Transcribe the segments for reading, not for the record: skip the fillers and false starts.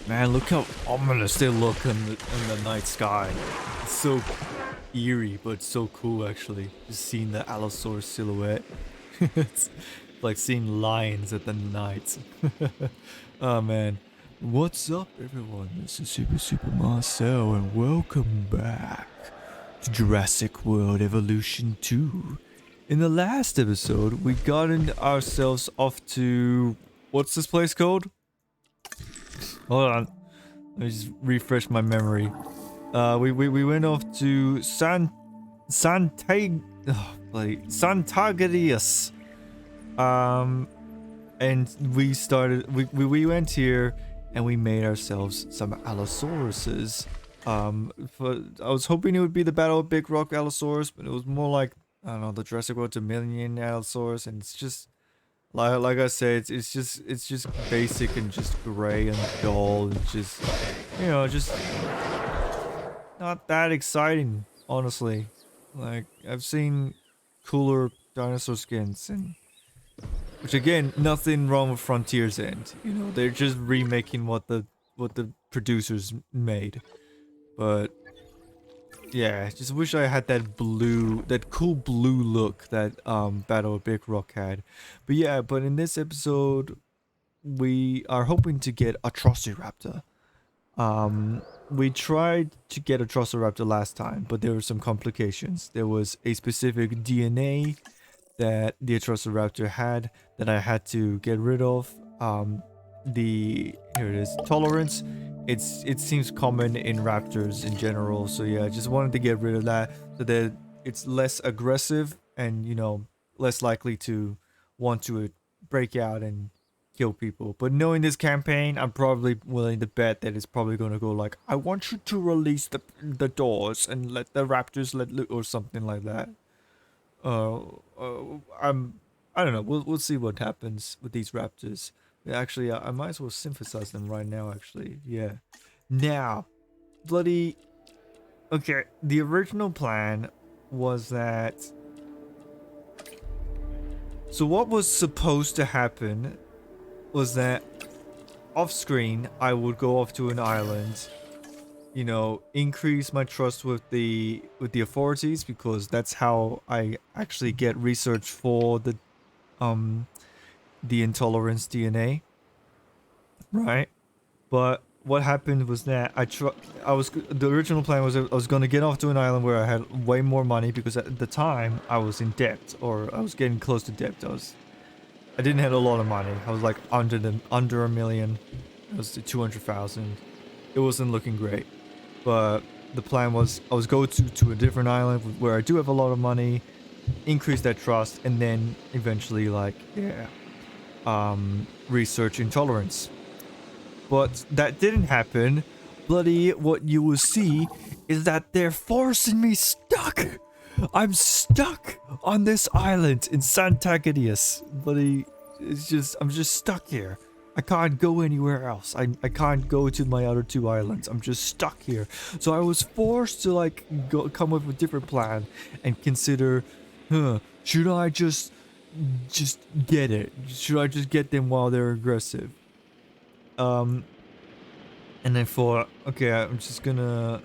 Man, look how ominous they look in the night sky. It's so eerie, but so cool actually. Just seeing the Allosaurus silhouette. It's like seeing lions at the night. Oh man. What's up everyone? This is Super Marcel and welcome back to Jurassic World Evolution 2. In the last episode, we gotten ourselves off to... What's this place called? Hold on. Let me just refresh my memory. We went off to Santagedius. And we went here and we made ourselves some Allosauruses. I was hoping it would be the Battle of Big Rock Allosaurus, but it was more like, I don't know, the Jurassic World Dominion Allosaurus, and it's just like I said, it's just basic and just gray and dull and just, you know, just not that exciting, honestly. Like, I've seen cooler dinosaur skins, and which again, nothing wrong with Frontier's End. You know, they're just remaking what the producers made. But yeah, just wish I had that cool blue look that Battle of Big Rock had. But yeah, but in this episode, we are hoping to get Atrociraptor. We tried to get Atrociraptor last time, but there were some complications. There was a specific DNA that the Atrociraptor had that I had to get rid of. Here it is, tolerance. It seems common in raptors in general, so yeah, I just wanted to get rid of that so that it's less aggressive and, you know, less likely to want to break out and kill people. But knowing this campaign, I'm probably willing to bet that it's probably going to go like, I want you to release the doors and let the raptors let loose, or something like that. I don't know. We'll see what happens with these raptors. Actually, I might as well synthesize them right now. Actually, yeah. Now, bloody. Okay, the original plan was that. So what was supposed to happen was that off screen I would go off to an island, you know, increase my trust with the authorities, because that's how I actually get research for the intolerance DNA, right? But what happened was that the original plan was I was going to get off to an island where I had way more money, because at the time I was in debt, or I was getting close to debt. I didn't have a lot of money. I was like under $1 million. It was 200,000. It wasn't looking great. But the plan was I was go to a different island where I do have a lot of money, increase that trust, and then eventually, like, yeah, research intolerance. But that didn't happen. Bloody, what you will see is that they're forcing me stuck. I'm stuck on this island in Santagedius. Bloody, I'm just stuck here. I can't go anywhere else. I can't go to my other two islands. I'm just stuck here. So I was forced to, like, come up with a different plan and consider, should I just get it? Should I just get them while they're aggressive? And then thought, okay, I'm just gonna,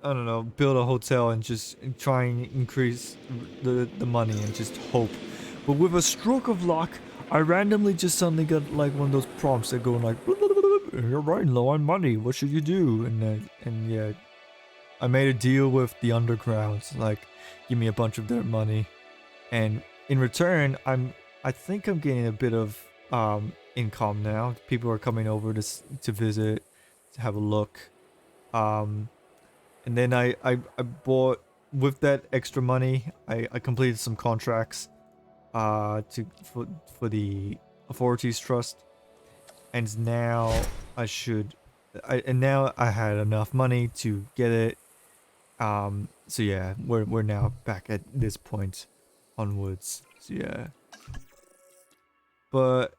I don't know, build a hotel and just try and increase the money and just hope. But with a stroke of luck, I randomly just suddenly got like one of those prompts that go like, you're running low on money, what should you do? And yeah, I made a deal with the underground, like, give me a bunch of their money, and in return, I think I'm getting a bit of income now. People are coming over to visit, to have a look, and then I bought, with that extra money, I completed some contracts for the authorities trust, and now now I had enough money to get it. So yeah, we're now back at this point onwards. So yeah, but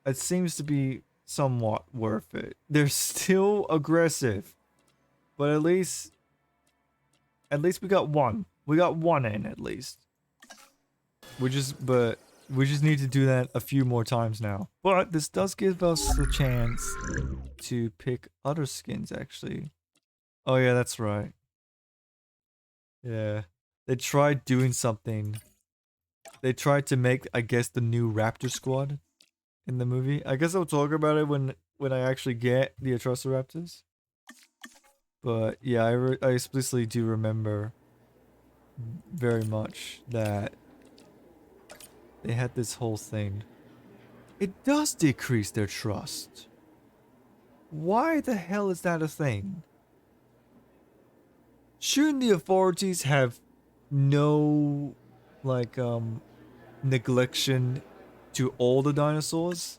it seems to be somewhat worth it. They're still aggressive, but at least we got one. We got one in, at least. But We just need to do that a few more times now. But this does give us the chance to pick other skins, actually. Oh yeah, that's right. Yeah. They tried doing something. They tried to make, I guess, the new Raptor Squad in the movie. I guess I'll talk about it when I actually get the Atrociraptors. But yeah, I explicitly do remember very much that they had this whole thing. It does decrease their trust. Why the hell is that a thing? Shouldn't the authorities have no, like, neglection to all the dinosaurs?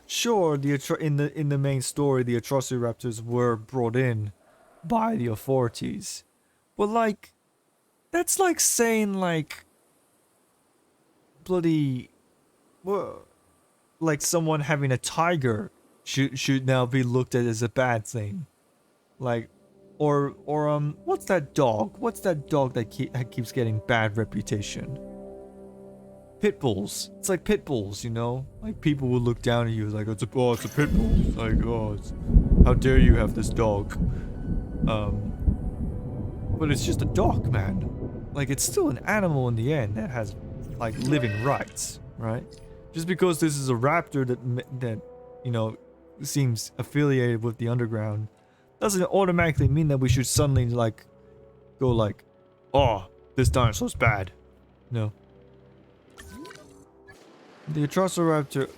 Sure, in the main story, the Atrociraptors were brought in by the authorities, but like, that's like saying like bloody, well, like someone having a tiger should now be looked at as a bad thing, like, or what's that dog? What's that dog that keeps getting bad reputation? Pit bulls. It's like pit bulls, you know? Like, people will look down at you like, it's a pit bull. It's like, how dare you have this dog? But it's just a dog, man. Like, it's still an animal in the end that has, like, living rights, right? Just because this is a raptor that, you know, seems affiliated with the underground doesn't automatically mean that we should suddenly, like, go like, oh, this dinosaur's bad. No. The Atrociraptor,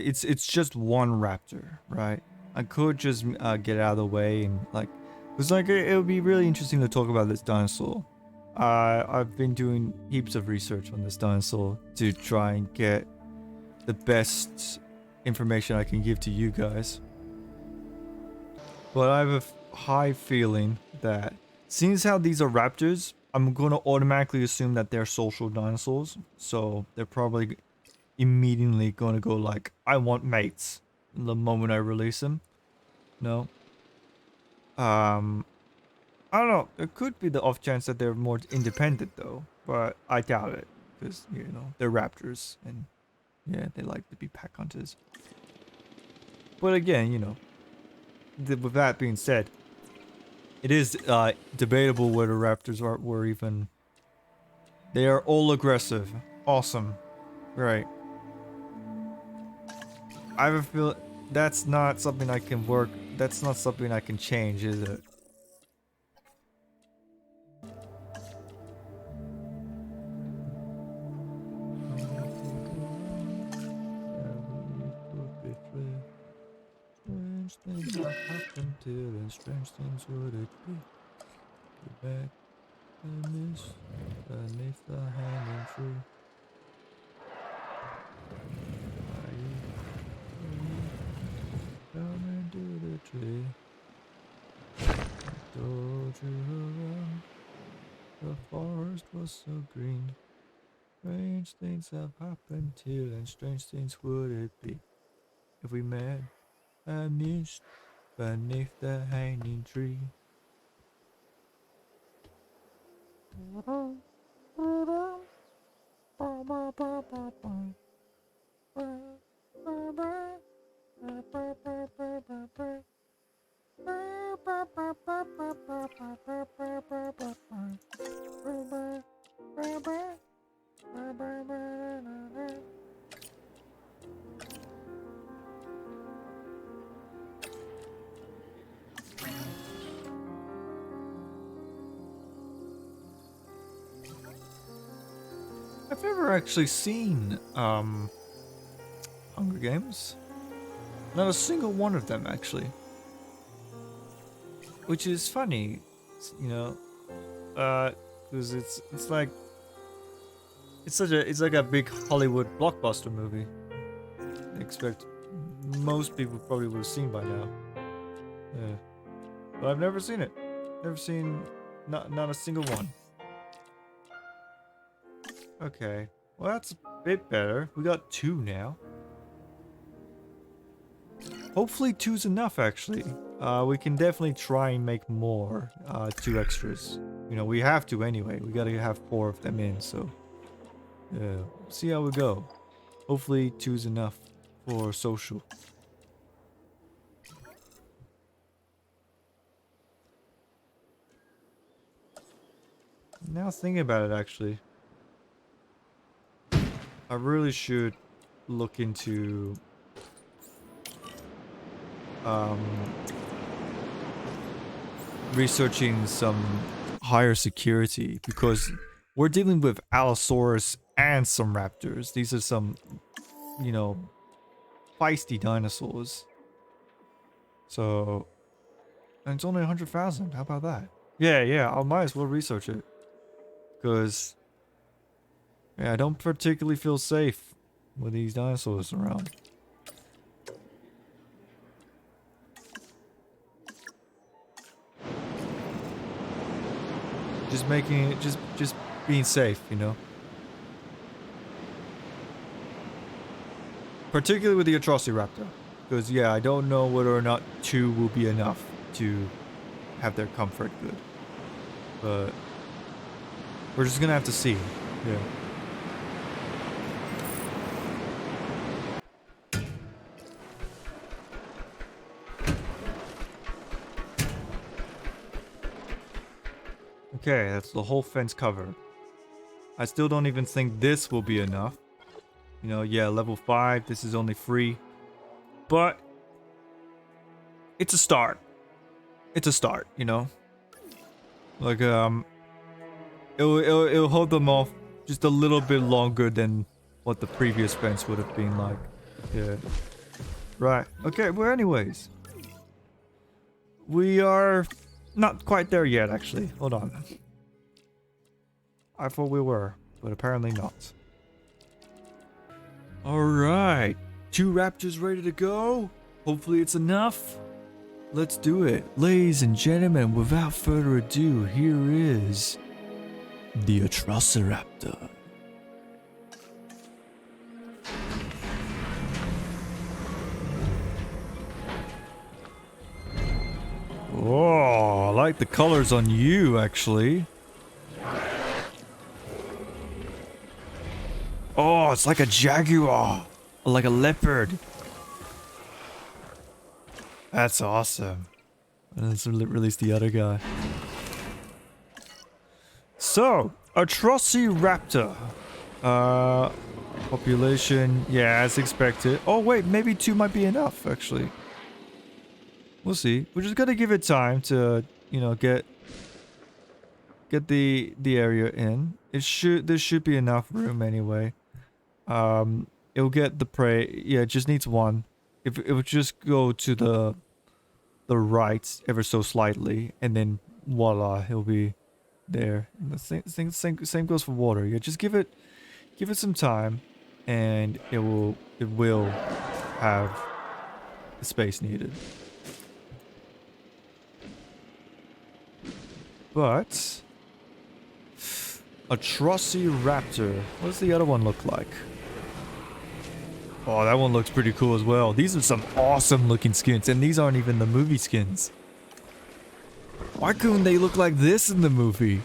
it's just one raptor, right? I could just get out of the way and like, it's like it would be really interesting to talk about this dinosaur. I've been doing heaps of research on this dinosaur to try and get the best information I can give to you guys. But I have a high feeling that since how these are raptors, I'm going to automatically assume that they're social dinosaurs. So they're probably immediately going to go like, I want mates the moment I release them. No. I don't know. There could be the off chance that they're more independent though, but I doubt it because, you know, they're raptors and yeah, they like to be pack hunters. But again, you know, with that being said, it is debatable whether raptors were even. They are all aggressive. Awesome. Right. I have a feel that's not something I can work. That's not something I can change, is it? Strange things have happened till, and strange things would it be? You're back in this beneath the hanging tree. Come into the tree. I told you around. The forest was so green. Strange things have happened till, and strange things would it be if we met and missed beneath the hanging tree. I've never actually seen Hunger Games. Not a single one of them actually. Which is funny, you know, because it's like it's like a big Hollywood blockbuster movie. I expect most people probably would have seen by now. Yeah, but I've never seen it. Never seen not a single one. Okay, well that's a bit better. We got 2 now. Hopefully 2's enough actually. We can definitely try and make more 2 extras. You know, we have to anyway. We gotta have 4 of them in, so yeah, see how we go. Hopefully 2 is enough for social. Now thinking about it, actually, I really should look into researching some higher security, because we're dealing with Allosaurus and some raptors. These are some, you know, feisty dinosaurs. So, and it's only 100,000. How about that? Yeah, I might as well research it. Because, yeah, I don't particularly feel safe with these dinosaurs around. Just making it, just being safe, you know? Particularly with the Atrociraptor. Because, yeah, I don't know whether or not 2 will be enough to have their comfort good. But we're just gonna have to see. Yeah. Okay, that's the whole fence covered. I still don't even think this will be enough. You know, yeah, level 5, this is only 3. But it's a start. It's a start, you know? Like, it'll hold them off just a little bit longer than what the previous fence would have been like. Yeah. Right. Okay, well, anyways. We are not quite there yet, actually. Hold on. I thought we were, but apparently not. Alright. 2 raptors ready to go. Hopefully it's enough. Let's do it. Ladies and gentlemen, without further ado, here is the Atrociraptor. Oh, I like the colors on you, actually. Oh, it's like a jaguar. Or like a leopard. That's awesome. And let's release the other guy. So, Atrociraptor. Population, yeah, as expected. Oh wait, maybe 2 might be enough, actually. We'll see. We're just gonna give it time to, you know, get the area in. There should be enough room anyway. It'll get the prey. Yeah, it just needs 1. If it would just go to the right ever so slightly, and then voila, he'll be there. And the same goes for water. Yeah, just give it some time, and it will have the space needed. But Atrociraptor. What does the other one look like? Oh, that one looks pretty cool as well. These are some awesome looking skins, and these aren't even the movie skins. Why couldn't they look like this in the movie?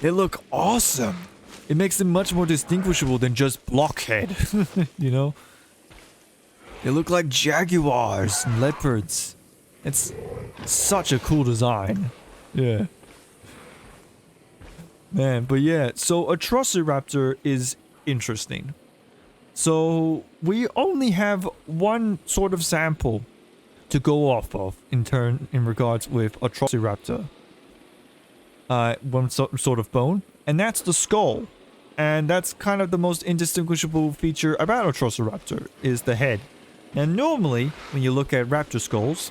They look awesome. It makes them much more distinguishable than just blockhead, you know? They look like jaguars and leopards. It's such a cool design. Yeah. Man, but yeah, so Atrociraptor is interesting. So we only have one sort of sample to go off of in regards with Atrociraptor. One sort of bone, and that's the skull. And that's kind of the most indistinguishable feature about Atrociraptor, is the head. And normally, when you look at raptor skulls,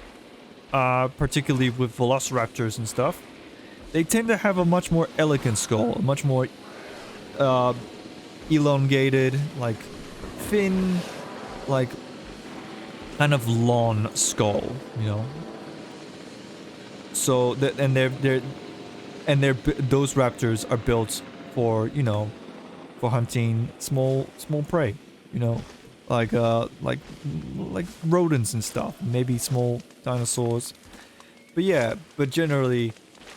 particularly with velociraptors and stuff, they tend to have a much more elegant skull, a much more elongated, like thin, like kind of long skull, you know. So those raptors are built for, you know, for hunting small prey, you know, like rodents and stuff, maybe small dinosaurs. But yeah, but generally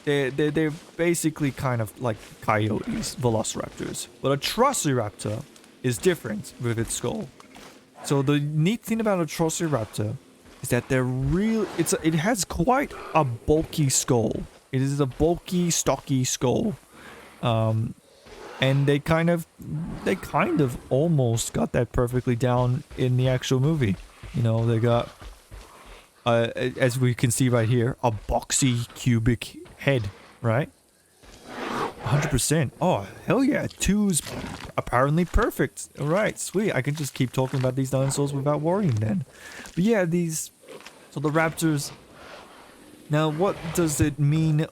they're basically kind of like coyotes, velociraptors. But Atrociraptor is different with its skull. So the neat thing about Atrociraptor is that it has quite a bulky skull. It is a bulky, stocky skull. And they kind of almost got that perfectly down in the actual movie. You know, they got, as we can see right here, a boxy cubic head, right? 100%. Oh, hell yeah. 2's apparently perfect. All right, sweet. I can just keep talking about these dinosaurs without worrying then. But yeah, so the raptors. Now, what does it mean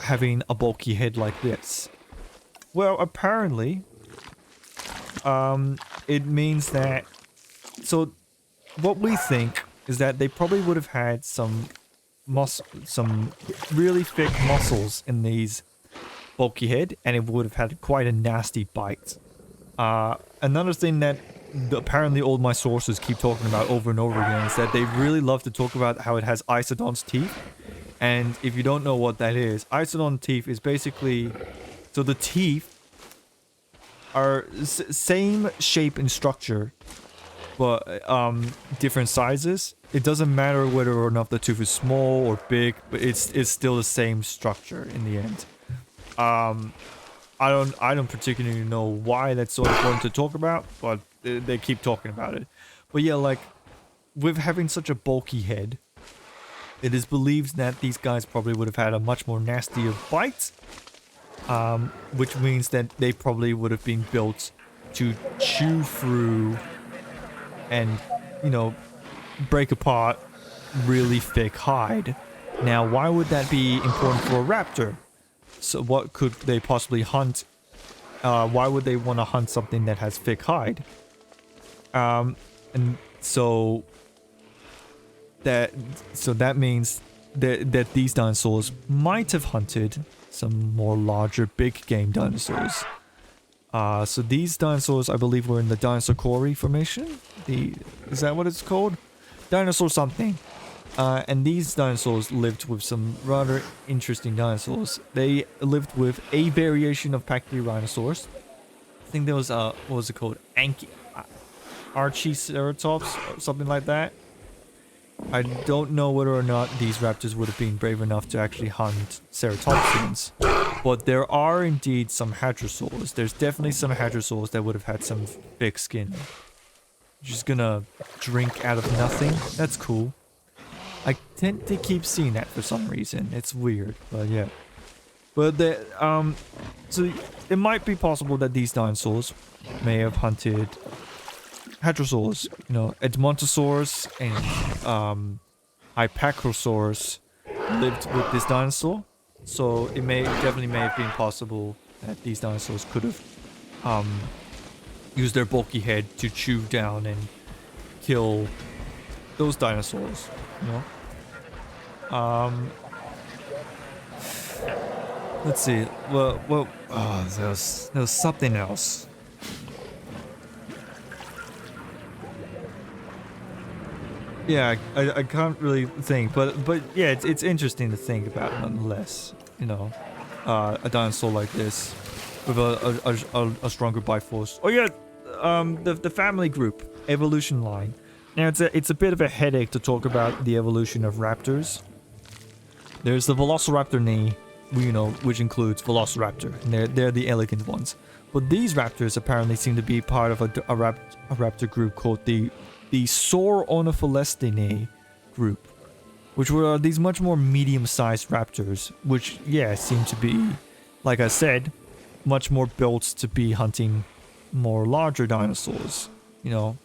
having a bulky head like this? Well, apparently, it means that, so what we think is that they probably would have had some really thick muscles in these bulky head, and it would have had quite a nasty bite. Another thing that apparently all my sources keep talking about over and over again is that they really love to talk about how it has isodonts teeth. And if you don't know what that is, isodont teeth is basically, so the teeth are same shape and structure, but different sizes. It doesn't matter whether or not the tooth is small or big, but it's still the same structure in the end. I don't particularly know why that's so important to talk about, but they keep talking about it. But yeah, like, with having such a bulky head, it is believed that these guys probably would have had a much more nastier bite, which means that they probably would have been built to chew through and, you know, break apart really thick hide. Now, why would that be important for a raptor? So what could they possibly hunt? Why would they want to hunt something that has thick hide? And so that means that these dinosaurs might have hunted some more larger big game dinosaurs. So these dinosaurs, I believe, were in the Dinosaur formation. Is that what it's called? Dinosaur something. And these dinosaurs lived with some rather interesting dinosaurs. They lived with a variation of Pachyrhinosaurs. I think there was what was it called? Atrociraptor or something like that. I don't know whether or not these raptors would have been brave enough to actually hunt ceratopsians. But there are indeed some hadrosaurs. There's definitely some hadrosaurs that would have had some thick skin. Just gonna drink out of nothing. That's cool. I tend to keep seeing that for some reason. It's weird, but yeah. But so it might be possible that these dinosaurs may have hunted hadrosaurs. You know, Edmontosaurus and Hypacrosaurus lived with this dinosaur. So it definitely may have been possible that these dinosaurs could have used their bulky head to chew down and kill those dinosaurs. You know. Let's see. Well, there was something else. Yeah, I can't really think, but yeah, it's interesting to think about nonetheless. You know, a dinosaur like this with a stronger bite force. Oh yeah, the family group evolution line. Now it's a bit of a headache to talk about the evolution of raptors. There's the Velociraptor knee, you know, which includes Velociraptor, and they're the elegant ones. But these raptors apparently seem to be part of a raptor group called the Sauronophalestinae group, which were these much more medium-sized raptors, which, yeah, seem to be, like I said, much more built to be hunting more larger dinosaurs, you know.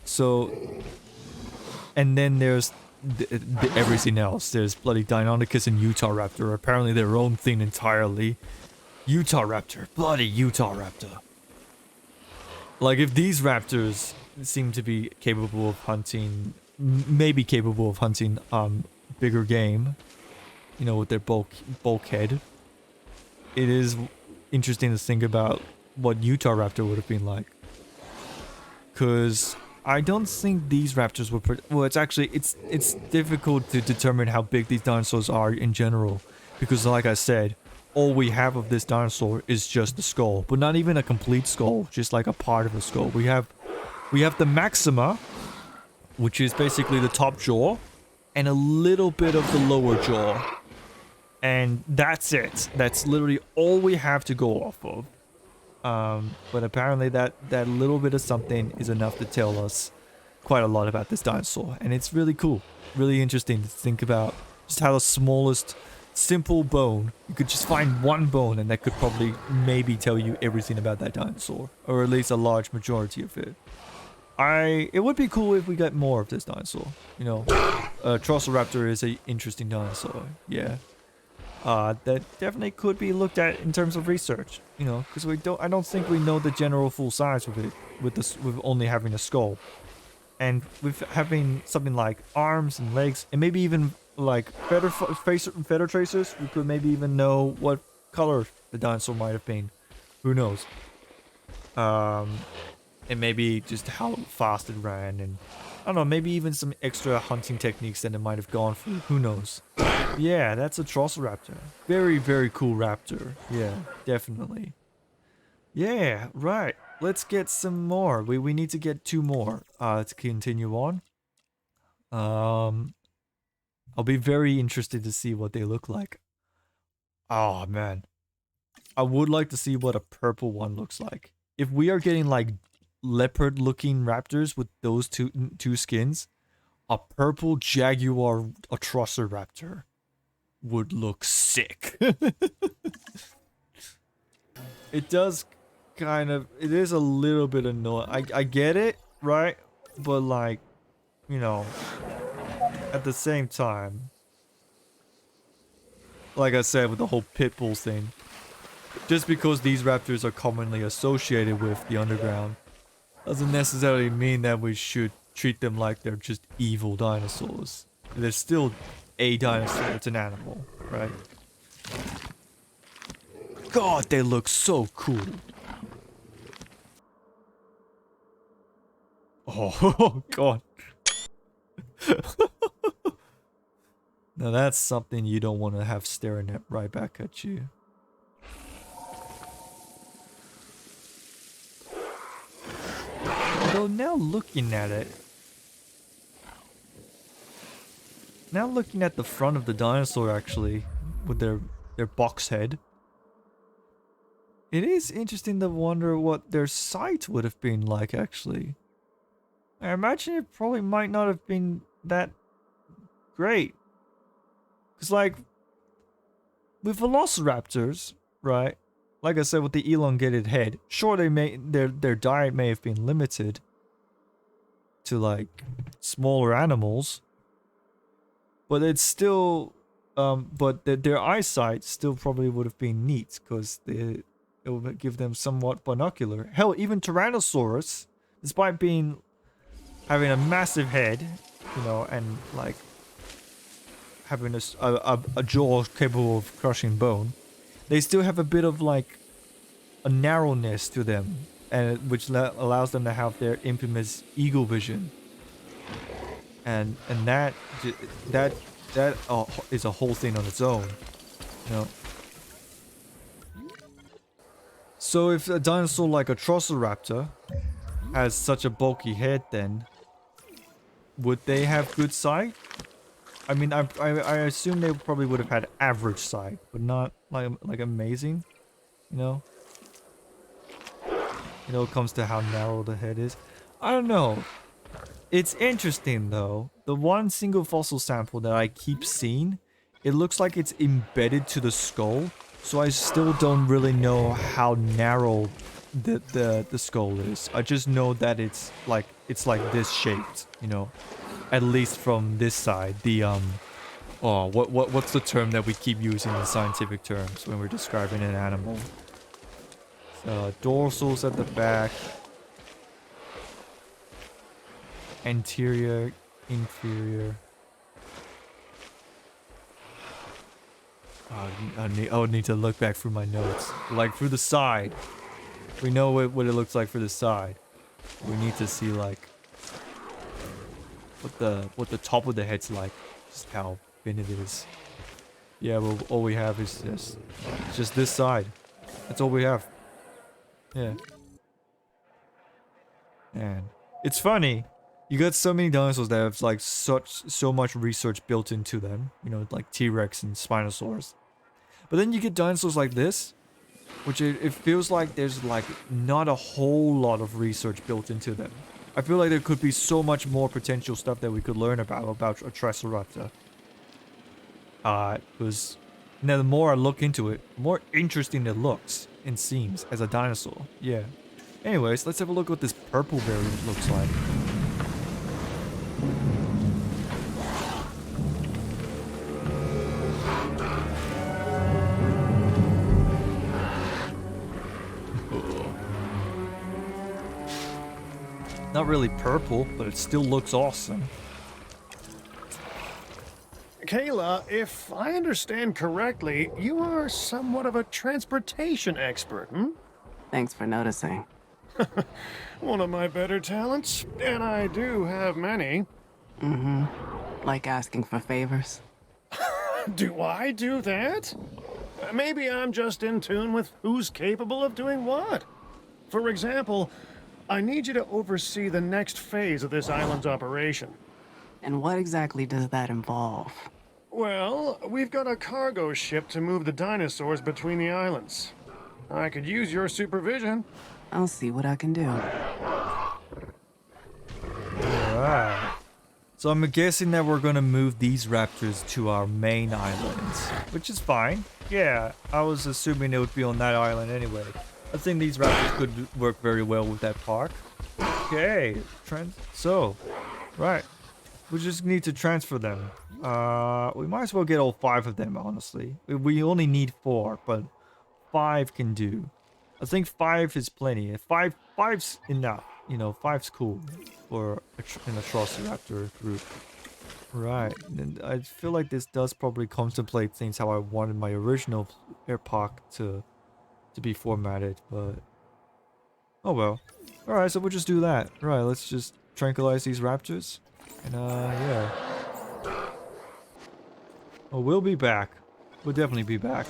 So, and then there's everything else. There's bloody Deinonychus and Utahraptor, apparently their own thing entirely. Utahraptor, bloody Utahraptor. Like, if these raptors seem to be capable of hunting, maybe capable of hunting bigger game, you know, with their bulkhead, it is interesting to think about what Utahraptor would have been like. Because I don't think these raptors were... well, it's difficult to determine how big these dinosaurs are in general. Because like I said, all we have of this dinosaur is just the skull, but not even a complete skull, just like a part of the skull. We have the maxima, which is basically the top jaw, and a little bit of the lower jaw. And that's it. That's literally all we have to go off of. But apparently that little bit of something is enough to tell us quite a lot about this dinosaur. And it's really cool. Really interesting to think about just how the smallest simple bone, you could just find one bone and that could probably maybe tell you everything about that dinosaur. Or at least a large majority of it. It would be cool if we get more of this dinosaur. You know, Atrociraptor is an interesting dinosaur. Yeah. That definitely could be looked at in terms of research, you know, because I don't think we know the general full size of it with only having a skull, and with having something like arms and legs, and maybe even like feather tracers, we could maybe even know what color the dinosaur might have been. Who knows? And maybe just how fast it ran, and I don't know, maybe even some extra hunting techniques that it might have gone through. Who knows? Yeah, that's a Atrociraptor. Very, very cool raptor. Yeah, definitely. Yeah, right. Let's get some more. We need to get 2 more to continue on. I'll be very interested to see what they look like. Oh, man. I would like to see what a purple one looks like. If we are getting like leopard-looking raptors with those two skins, a purple jaguar Atrociraptor would look sick. It does kind of, it is a little bit annoying. I get it, right? But like, you know, at the same time, like I said with the whole pit bull thing, just because these raptors are commonly associated with the underground doesn't necessarily mean that we should treat them like they're just evil dinosaurs. They're still a dinosaur, it's an animal, right? God, they look so cool. Oh, God. Now that's something you don't want to have staring at right back at you. Although now looking at it, now looking at the front of the dinosaur actually, with their box head, it is interesting to wonder what their sight would have been like actually. I imagine it probably might not have been that great. Cause like, with velociraptors, right? Like I said, with the elongated head, sure their diet may have been limited to like smaller animals, but it's still, but their eyesight still probably would have been neat because it would give them somewhat binocular. Hell, even Tyrannosaurus, despite having a massive head, you know, and like having a jaw capable of crushing bone, they still have a bit of like a narrowness to them, and which allows them to have their infamous eagle vision, and that is a whole thing on its own, you know. So if a dinosaur like a Atrociraptor has such a bulky head, then would they have good sight? I mean, I assume they probably would have had average sight, but not like amazing, you know. You know, it comes to how narrow the head is. I don't know. It's interesting though. The one single fossil sample that I keep seeing, it looks like it's embedded to the skull. So I still don't really know how narrow the skull is. I just know that it's like this shaped, you know. At least from this side. The oh, what's the term that we keep using in scientific terms when we're describing an animal? Dorsals at the back. Anterior, inferior. I would need to look back through my notes. Like through the side. We know what it looks like for the side. We need to see like what the top of the head's like. Just how thin it is. Yeah, well, all we have is this. It's just this side. That's all we have. Yeah. And it's funny. You got so many dinosaurs that have like so much research built into them. You know, like T-Rex and Spinosaurus. But then you get dinosaurs like this, which it feels like there's like not a whole lot of research built into them. I feel like there could be so much more potential stuff that we could learn about Atrociraptor. Because now the more I look into it, the more interesting it looks and seems as a dinosaur. Yeah. Anyways, let's have a look at what this purple variant looks like. Not really purple, but it still looks awesome. Kayla, if I understand correctly, you are somewhat of a transportation expert, hmm? Thanks for noticing. One of my better talents, and I do have many. Mm-hmm. Like asking for favors? Do I do that? Maybe I'm just in tune with who's capable of doing what. For example, I need you to oversee the next phase of this island's operation. And what exactly does that involve? Well, we've got a cargo ship to move the dinosaurs between the islands. I could use your supervision. I'll see what I can do. Alright. So I'm guessing that we're gonna move these raptors to our main islands, which is fine. Yeah, I was assuming it would be on that island anyway. I think these raptors could work very well with that park. Okay, right. We just need to transfer them. We might as well get all 5 of them, honestly. We only need 4, but 5 can do. I think 5 is plenty. 5's enough. You know, 5's cool for an Atrociraptor group. Right, and I feel like this does probably contemplate things how I wanted my original air park to be formatted, but oh well. Alright, so we'll just do that. Right, let's just tranquilize these raptors. And yeah. Oh, we'll be back. We'll definitely be back.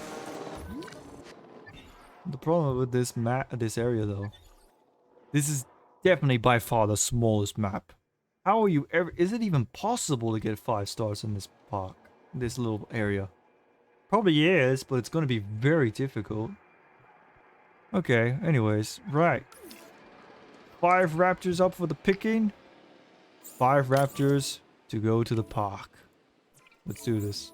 The problem with this area though, this is definitely by far the smallest map. How are you ever, is it even possible to get 5 stars in this park? This little area? Probably is, but it's going to be very difficult. Okay, anyways, right. 5 raptors up for the picking. 5 raptors to go to the park. Let's do this.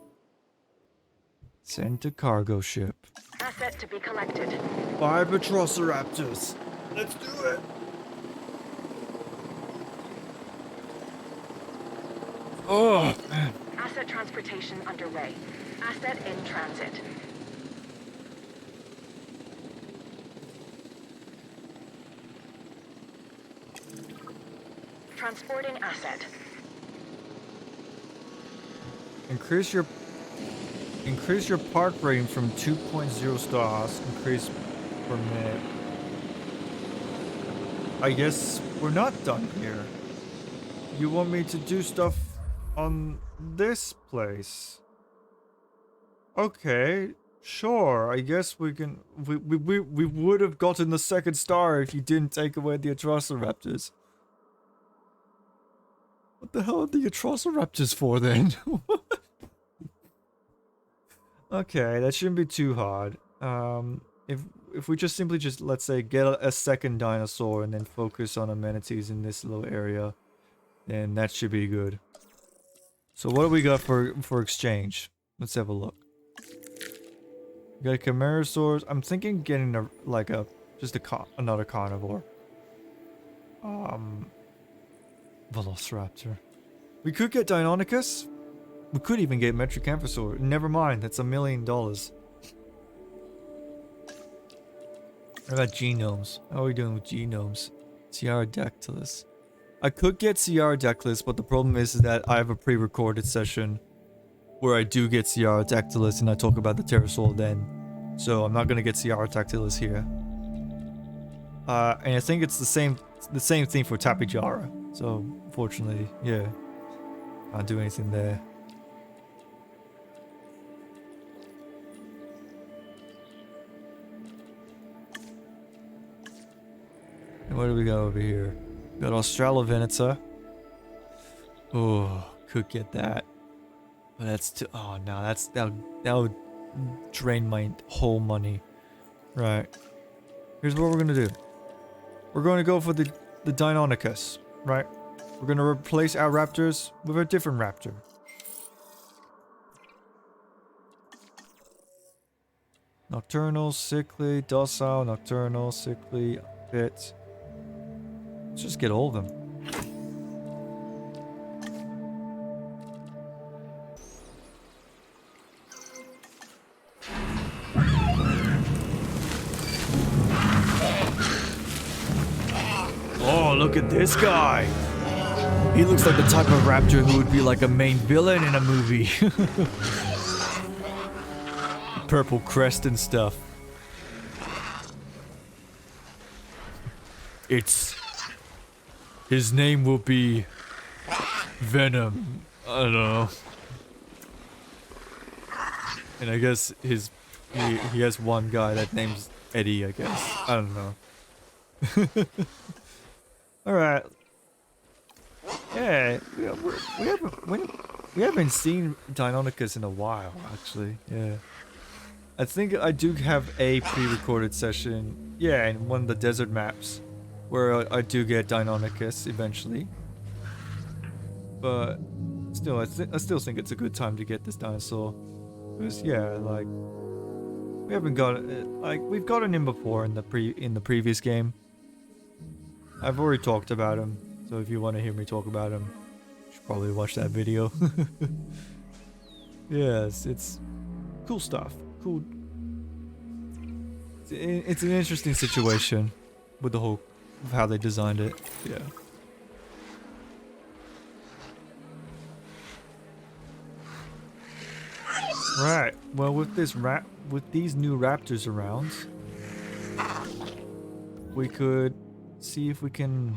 Send to cargo ship. Asset to be collected. 5 Atrociraptors. Let's do it. Oh, man. Asset transportation underway. Asset in transit. Transporting asset. Increase your park rating from 2.0 stars. Increase per minute. I guess we're not done here. You want me to do stuff on this place? Okay, sure. I guess we can. We would have gotten the 2nd star if you didn't take away the Atrociraptors. What the hell are the Atrociraptors for then? Okay, that shouldn't be too hard. If we just simply let's say get a 2nd dinosaur and then focus on amenities in this little area, then that should be good. So what do we got for exchange? Let's have a look. We got a Chimerosaurus. I'm thinking getting another carnivore. Velociraptor. We could get Deinonychus. We could even get Metricanthosaur. Never mind, that's $1 million. What about genomes? How are we doing with genomes? Sierradactylus. I could get Sierradactylus, but the problem is that I have a pre-recorded session where I do get Sierradactylus and I talk about the pterosaur then. So I'm not gonna get Sierradactylus here. And I think it's the same thing for Tapijara. So unfortunately, yeah, can't do anything there. What do we got over here? We got Australovenator. Oh, could get that. But that's too. Oh no, that would drain my whole money. Right. Here's what we're gonna do. We're gonna go for the Deinonychus, right? We're gonna replace our raptors with a different raptor. Nocturnal, sickly, docile, nocturnal, sickly, fit. Let's just get all of them. Oh, look at this guy. He looks like the type of raptor who would be like a main villain in a movie. Purple crest and stuff. His name will be Venom. I don't know. And I guess he has one guy that name's Eddie, I guess. I don't know. Alright. Yeah, we haven't seen Deinonychus in a while, actually. Yeah. I think I do have a pre-recorded session, yeah, in one of the desert maps, where I do get Deinonychus eventually. But still, I still think it's a good time to get this dinosaur, because yeah, like we haven't got it, like we've gotten him before in the previous game. I've already talked about him, so if you want to hear me talk about him, you should probably watch that video. Yes, it's cool stuff. Cool. It's an interesting situation with the whole of how they designed it. Yeah. Right. Well, with these new raptors around, we could see if we can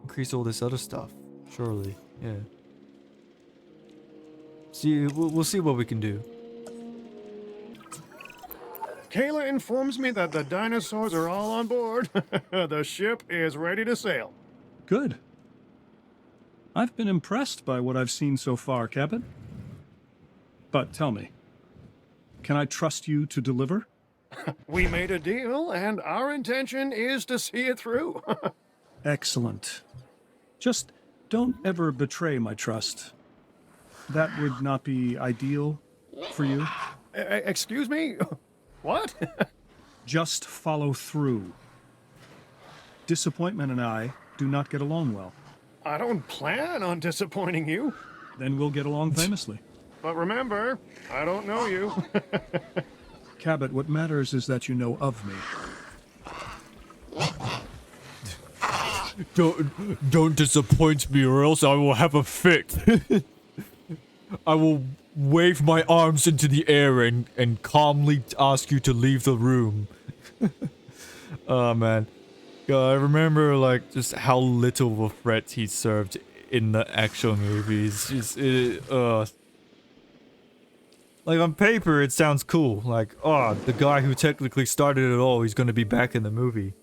increase all this other stuff. Surely. Yeah. We'll see what we can do. Kayla informs me that the dinosaurs are all on board. The ship is ready to sail. Good. I've been impressed by what I've seen so far, Captain. But tell me, can I trust you to deliver? We made a deal, and our intention is to see it through. Excellent. Just don't ever betray my trust. That would not be ideal for you. Excuse me? What? Just follow through. Disappointment and I do not get along well. I don't plan on disappointing you. Then we'll get along famously. But remember, I don't know you. Cabot, what matters is that you know of me. Don't disappoint me, or else I will have a fit. I will wave my arms into the air and calmly ask you to leave the room. Oh man, God, I remember like just how little of a threat he served in the actual movies. Like on paper, it sounds cool. Like, oh, the guy who technically started it all, he's gonna be back in the movie.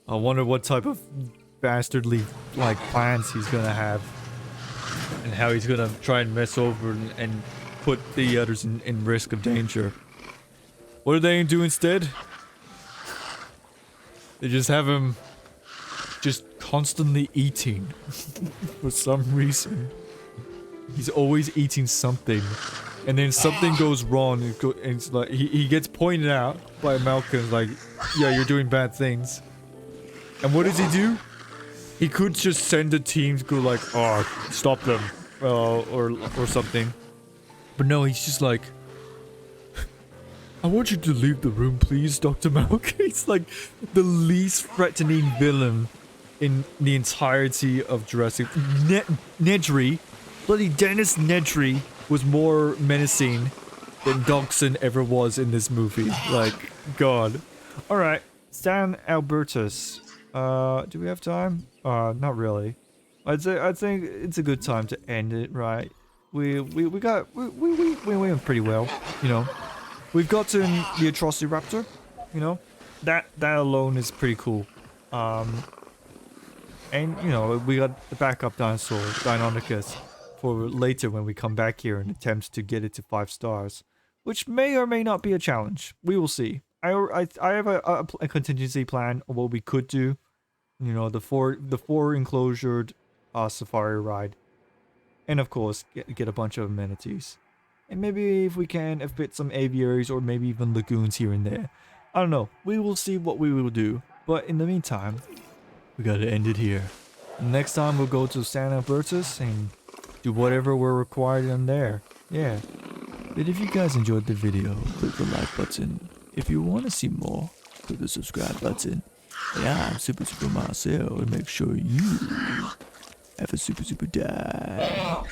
I wonder what type of bastardly like plans he's gonna have, and how he's gonna try and mess over and put the others in risk of danger. What do they do instead? They just have him just constantly eating for some reason. He's always eating something. And then something goes wrong, and it's like he gets pointed out by Malcolm, like, yeah, you're doing bad things. And what does he do? He could just send a team to go like, oh, stop them, or something. But no, he's just like, I want you to leave the room, please, Dr. Malcolm. He's like the least threatening villain in the entirety of Jurassic. Nedry, bloody Dennis Nedry, was more menacing than Dogson ever was in this movie. Like, God. Alright, San Albertus. Do we have time? Not really. I'd think it's a good time to end it, right? We went pretty well, you know. We've gotten the Atrociraptor, you know. That alone is pretty cool. And, you know, we got the backup dinosaur, Deinonychus, for later when we come back here and attempt to get it to 5 stars. Which may or may not be a challenge. We will see. I have a contingency plan of what we could do. You know, the four enclosured safari ride. And of course, get a bunch of amenities. And maybe if we can, fit some aviaries or maybe even lagoons here and there. I don't know. We will see what we will do. But in the meantime, we gotta end it here. Next time we'll go to San Albertus and do whatever we're required in there. Yeah. But if you guys enjoyed the video, click the like button. If you want to see more, click the subscribe button. Yeah, I'm Super Marcel, and make sure you have a super day.